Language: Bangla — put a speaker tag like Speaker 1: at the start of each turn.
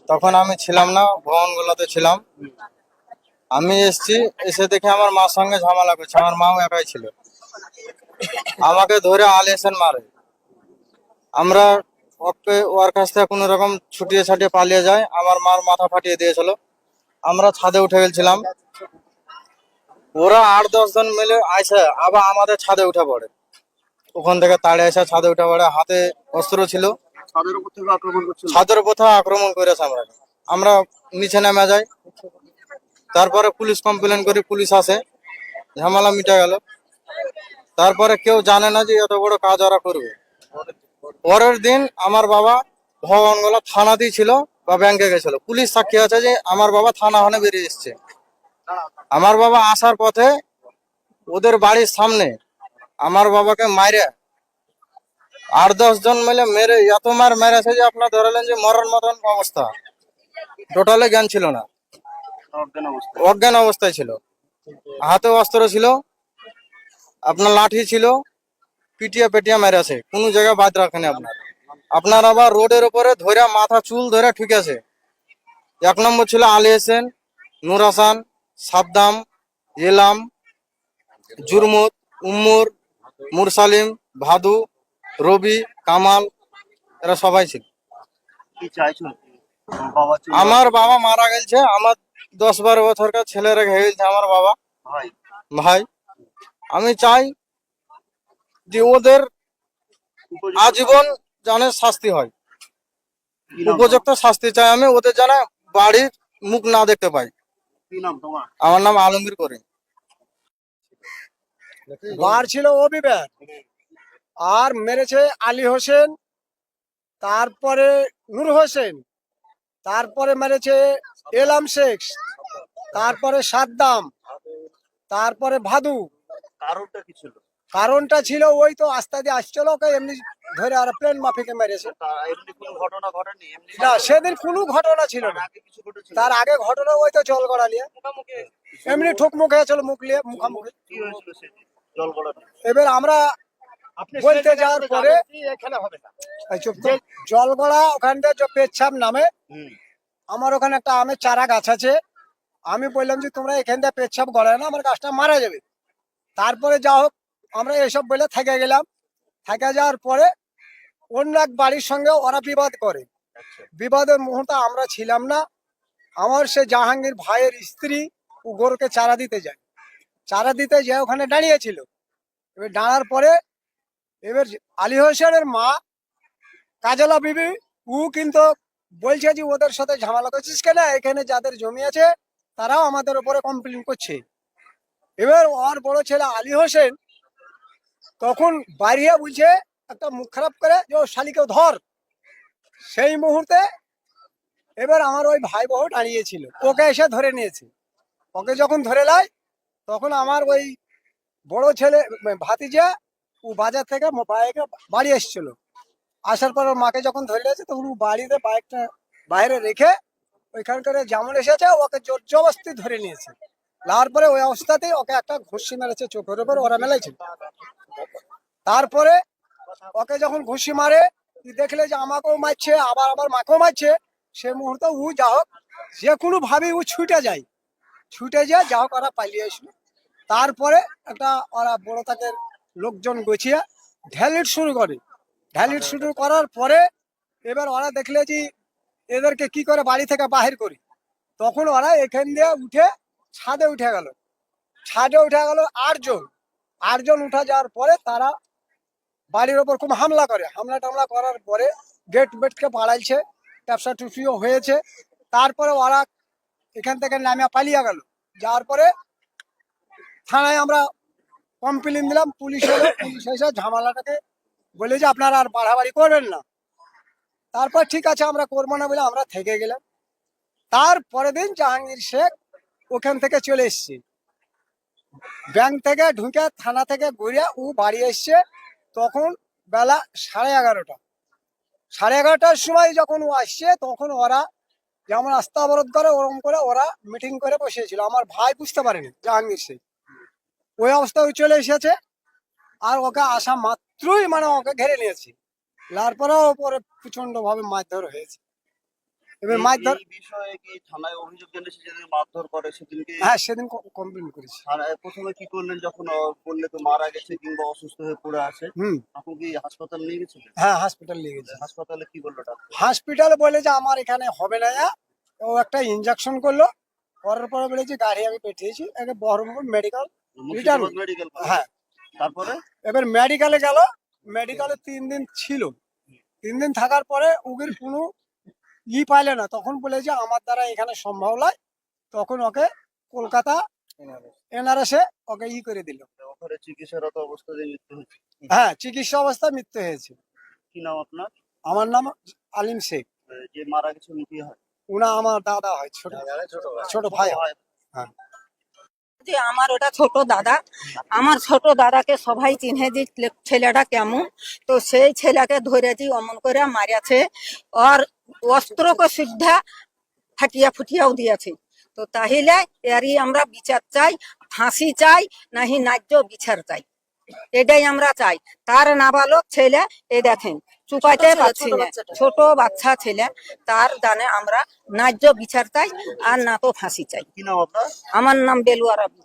Speaker 1: তখন আমি ছিলাম না, ভবনগুলোতে ছিলাম। আমি এসছি, এসে দেখে আমার মার সঙ্গে ঝামেলা করছে। আমার মাও একাই ছিল, আমাকে ধরে আলিয়েছেন মারে। আমরা ওর কাছ থেকে কোনো রকম ছুটিয়ে ছাটিয়ে পালিয়ে যায়, আমার মার মাথা ফাটিয়ে দিয়েছিল। আমরা ছাদে উঠে গেছিলাম, ওরা 8-10 জন মিলে আইসে আবার আমাদের ছাদে উঠে পড়ে। ওখান থেকে তাড়ে এসে ছাদে উঠে পড়ে, হাতে অস্ত্র ছিল।
Speaker 2: ছাদের উপর থেকে আক্রমণ করছিল।
Speaker 1: ছাদের উপর থেকে আক্রমণ করেছে। আমরা নিচে নেমে যাই। তারপরে পুলিশ কমপ্লেন করি, পুলিশ আসে, ঝামেলা মিটে গেল। তারপরে কেউ জানে না যে এত বড় কাজ ওরা করবে। পরের দিন আমার বাবা ভবনগোলা থানাতেই ছিল বা ব্যাংকে গেছিল। পুলিশ সাক্ষী আছে যে আমার বাবা থানা হনে বেরিয়ে এসছে। আমার বাবা আসার পথে ওদের বাড়ির সামনে আমার বাবাকে মাইরে 8-10 জন মিলে মেরে এত মার মেরেছে যে আপনার ধরালেন যে মরার মতন অবস্থা। টোটালে জ্ঞান ছিল না,
Speaker 2: অজ্ঞান অবস্থায়।
Speaker 1: অজ্ঞান অবস্থায় ছিল। হাতে অস্ত্র ছিল, আপনার লাঠি ছিল, পিটিয়া পেটিয়া মেরেছে, কোনো জায়গায় বাদ রাখেনি। আপনার আবার রোডের উপরে ধরে মাথা চুল ধরে ঠুকেছে। 1 নম্বর ছিল আলী হোসেন, নূর হাসান, সাদ্দাম, ইলাম, জুরমুত, উম্মুর, মুরসালিম, ভাদু, রবি, কামাল, এরা সবাই ছিল।
Speaker 2: কি চাইছো? বাবা ছিল,
Speaker 1: আমার বাবা মারা গেছে, আমার 10-12 বছরকার ছেলে রেখে গেছে আমার বাবা
Speaker 2: ভাই।
Speaker 1: ভাই। আমি চাই যে ওদের
Speaker 2: উপযুক্ত
Speaker 1: আজীবন জানে শাস্তি হয়,
Speaker 2: কি নাম
Speaker 1: উপযুক্ত শাস্তি চাই আমি, ওদের যেন বাড়ির মুখ না দেখতে পাই।
Speaker 2: কি নাম তোমার?
Speaker 1: আমার নাম আলমগীর করিম।
Speaker 3: বার ছিল অবিবেক, আর মেরেছে আলী হোসেন, তারপরে নূর হোসেন, তারপরে মেরেছে এলাম শেখ, তারপরে সাদ্দাম, তারপরে ভাদু।
Speaker 2: কারণটা কি ছিল?
Speaker 3: কারণটা ছিল ওই তো আস্তে দিয়ে আসছিল, ওকে এমনি ধরে আর প্লেন মাফিকে মেরেছে।
Speaker 2: এমনি কোনো ঘটনা ঘটেনি? এমনি
Speaker 3: না, সেদিন কোনো ঘটনা ছিল না।
Speaker 2: আগে কিছু ঘটেছিল?
Speaker 3: তার আগে ঘটনা ওই তো জল গড়া নিয়ে এমনি ঠুক মুখ হয়েছিল, মুখ নিয়ে মুখামুখি।
Speaker 2: কি হয়েছিল সেদিন জল গড়াতে?
Speaker 3: এবার আমরা বলতে যাওয়ার পরে এই চুপ তো, জল গড়া ওখান থেকে যে পেচ্ছাপ নামে, আমার ওখানে একটা আমের চারা গাছ আছে। আমি বললাম যে তোমরা এখান থেকে পেচ্ছাপ গড়ায় না, আমার গাছটা মারা যাবে। তারপরে যা হোক আমরা এসব বলে থেকে গেলাম। থেকে যাওয়ার পরে অন্য এক বাড়ির সঙ্গে ওরা বিবাদ করে। বিবাদের মুহূর্তে আমরা ছিলাম না। আমার সে জাহাঙ্গীর ভাইয়ের স্ত্রী ও গরুকে চারা দিতে যায়। চারা দিতে যায় ওখানে দাঁড়িয়েছিল। এবার দাঁড়ার পরে এবার আলী হোসেনের মা কাজলা বিবি ও কিন্তু বলছে যে ওদের সাথে ঝামেলা করছিস কেন, এখানে যাদের জমি আছে তারাও আমাদের উপরে কমপ্লেন করছে। এবার ওর বড় ছেলে আলী হোসেন তখন বাইরে বলছে একটা মুখ খারাপ করে যে ও শালিকেও ধর। সেই মুহূর্তে এবার আমার ওই ভাই বউ দাঁড়িয়েছিল, ওকে এসে ধরে নিয়েছে। ওকে যখন ধরে লাই তখন আমার ওই বড় ছেলে ভাতিজা ও বাজার থেকে বাইকে বাড়ি এসেছিল। আসার পর ওর মাকে যখন ধরে নিয়েছে তখন ও বাড়িতে বাইকটা বাইরে রেখে ওইখানকার যেমন এসেছে ওকে জোর জবরদস্তি ধরে নিয়েছে। নেওয়ার পরে ওই অবস্থাতেই ওকে একটা ঘুষি মেরেছে চোখের উপর, ওরা মেলাইছে। তারপরে ওকে যখন ঘুষি মারে দেখলে যে আমাকেও মারছে আবার আমার মাকেও মারছে, সে মুহূর্তে ও যা হোক যে কোনো ভাবে ও ছুটে যায়, ছুটে যায় যা হোক ওরা পালিয়ে আসলো। তারপরে একটা ওরা বড় তাদের লোকজন গুছিয়ে ঢ্যালিট শুরু করে। ঢ্যালিট শুরু করার পরে এবার ওরা দেখলে যে এদেরকে কি করে বাড়ি থেকে বাহির করি, তখন ওরা এখান দিয়ে উঠে ছাদে উঠে গেল। ছাদে উঠে গেল 8 জন। 8 জন উঠা যাওয়ার পরে তারা বাড়ির ওপর খুব হামলা করে। হামলা টামলা করার পরে গেট বেটকে পাড়াইছে, ব্যবসা টুসিও হয়েছে। তারপরে ওরা এখান থেকে নামিয়ে পালিয়ে গেল। যাওয়ার পরে থানায় আমরা কমপ্লেন দিলাম, পুলিশ এলো, পুলিশ এসে ঝামেলাটাকে বলে যে আপনারা আর বাড়াবাড়ি করবেন না। তারপর ঠিক আছে আমরা করবো না বলে আমরা থেকে গেলাম। তারপরের দিন জাহাঙ্গীর শেখ ওখান থেকে চলে এসছে, ব্যাংক থেকে ঢুকে থানা থেকে ঘুরে ও বাড়ি এসছে। তখন বেলা 11:30। 11:30টার সময় যখন ও আসছে তখন ওরা যেমন রাস্তা অবরোধ করে ওরকম করে ওরা মিটিং করে বসেছিল। আমার ভাই বুঝতে পারেনি জাহাঙ্গীর শেখ ওই অবস্থায় চলে এসেছে। আর ওকে আসা মাত্রই মানে ওকে ঘেরে নিয়েছে। তারপরেও ওপরে প্রচন্ড ভাবে মারধর হয়েছে। এবার মারধর,
Speaker 2: এই বিষয়ে কি থানায় অভিযোগ জানিয়েছে যেদিন মারধর করে সেদিনকে?
Speaker 3: হ্যাঁ সেদিন কমপ্লেন করেছি।
Speaker 2: থানায় প্রথমে কি করলেন যখন বললে তো মারা গেছে কিংবা অসুস্থ হয়ে পড়ে আছে,
Speaker 3: হুম,
Speaker 2: তখন কি হাসপাতাল নিয়ে গেছিলেন?
Speaker 3: হ্যাঁ হসপিটাল নিয়ে গেছি।
Speaker 2: হাসপাতালে কি বললো ডাক্তার?
Speaker 3: হসপিটালে বলে যে আমার এখানে হবে না, ও একটা ইনজেকশন করলো, করার পরে বলেছে গাড়ি আমি পেঠিয়েছি একে Baharampur medical return.
Speaker 2: Murshidabad medical?
Speaker 3: হ্যাঁ,
Speaker 2: তারপরে
Speaker 3: এবার মেডিকেলে গেল, মেডিকেলে 3 দিন ছিল, 3 দিন থাকার পরে ওদের কোনো পাইলে না, তখন বলে যে আমার দ্বারা এখানে সম্ভব নয়, তখন ওকে কলকাতা এনআরএসে ওকে করে দিল।
Speaker 2: ওখানে চিকিৎসারত অবস্থায় মৃত্যু হয়েছে।
Speaker 3: হ্যাঁ, চিকিৎসা অবস্থায় মৃত্যু হয়েছে।
Speaker 2: কি নাম আপনার?
Speaker 3: আমার নাম আলিম শেখ।
Speaker 2: যে মারা গেছে উনি কি হয়?
Speaker 3: উনা আমার দাদা হয়, ছোট ভাই হয়। হ্যাঁ,
Speaker 4: যে আমার ওটা ছোট দাদা, আমার ছোট দাদাকে সবাই চিনে যে ছেলেটা কেমন, তো সেই ছেলেকে ধরেছি অমন করে মারিয়াছে, আর অস্ত্রকে সুদ্ধা ফাটিয়া ফুটিয়াও দিয়েছে। তো তাহলে এরই আমরা বিচার চাই, ফাঁসি চাই, নাহি ন্যায্য বিচার চাই, এটাই আমরা চাই। তার নাবালক ছেলে এই দেখেন চুপাইতে পারছি না, ছোট বাচ্চা ছেলে, তার দানে আমরা ন্যায্য বিচার চাই, আর না তো ফাঁসি চাই।
Speaker 2: কি নাম আপনার?
Speaker 4: আমার নাম বেলুয়া রাবি।